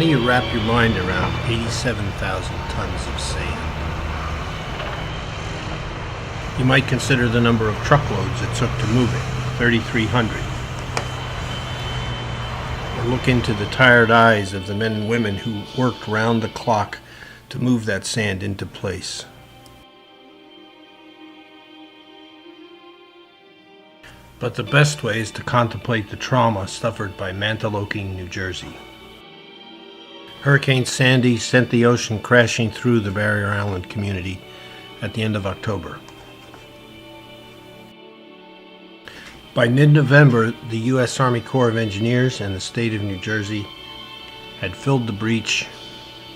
can you wrap your mind around 87,000 tons of sand? You might consider the number of truckloads it took to move it, 3,300. Or look into the tired eyes of the men and women who worked round the clock to move that sand into place. But the best way is to contemplate the trauma suffered by Mantoloking, New Jersey. Hurricane Sandy sent the ocean crashing through the Barrier Island community at the end of October. By mid-November, the U.S. Army Corps of Engineers and the state of New Jersey had filled the breach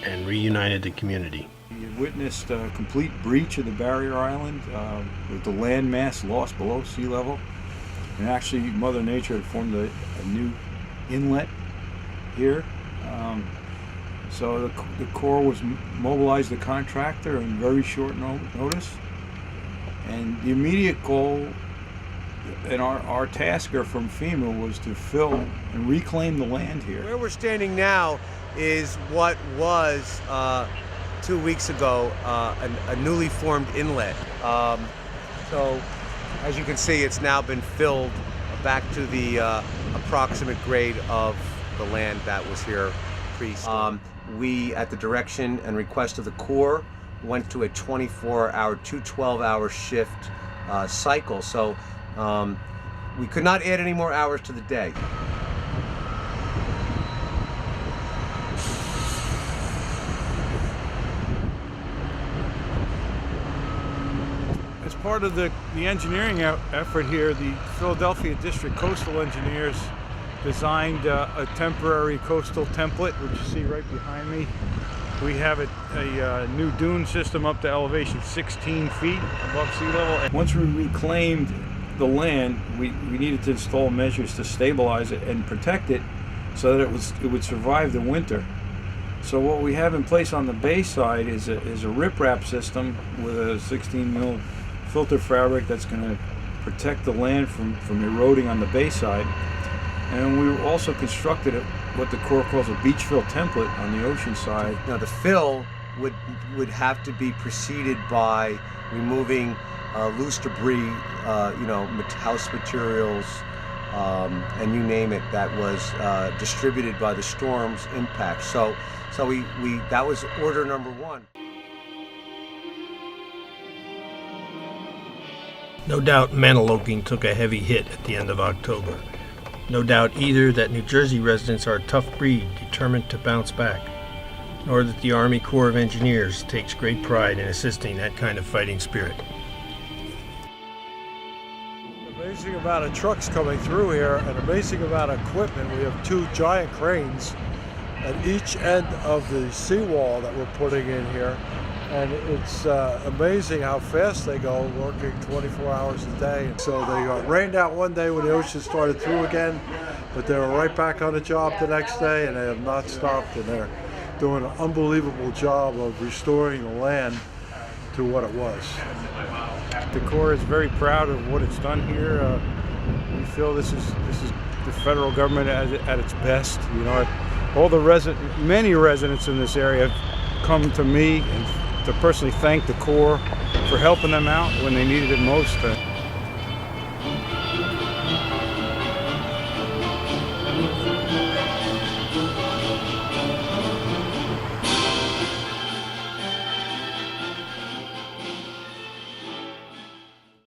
and reunited the community. We witnessed a complete breach of the Barrier Island with the land mass lost below sea level. And actually, Mother Nature had formed a new inlet here. So the Corps was mobilized the contractor in very short notice. And the immediate goal and our tasker from FEMA was to fill and reclaim the land here. Where we're standing now is what was 2 weeks ago a newly formed inlet. So as you can see, it's now been filled back to the approximate grade of the land that was here pre-storm. We, at the direction and request of the Corps, went to a 24-hour, 12-hour shift cycle. So we could not add any more hours to the day. As part of the engineering effort here, the Philadelphia District Coastal Engineers designed a temporary coastal template, which you see right behind me. We have a new dune system up to elevation 16 feet above sea level. And once we reclaimed the land, we needed to install measures to stabilize it and protect it so that it would survive the winter. So what we have in place on the bay side is a riprap system with a 16 mil filter fabric that's going to protect the land from eroding on the bay side. And we also constructed what the Corps calls a beach fill template on the ocean side. Now the fill would have to be preceded by removing loose debris, house materials, and you name it, that was distributed by the storm's impact. So that was order number one. No doubt Mantoloking took a heavy hit at the end of October. No doubt either that New Jersey residents are a tough breed determined to bounce back, nor that the Army Corps of Engineers takes great pride in assisting that kind of fighting spirit. Amazing amount of trucks coming through here, and amazing amount of equipment. We have two giant cranes at each end of the seawall that we're putting in here. And it's amazing how fast they go, working 24 hours a day. So they got rained out one day when the ocean started through again, but they were right back on the job the next day, and they have not stopped, and they're doing an unbelievable job of restoring the land to what it was. The Corps is very proud of what it's done here. We feel this is the federal government at its best. You know, many residents in this area have come to me and to personally thank the Corps for helping them out when they needed it most.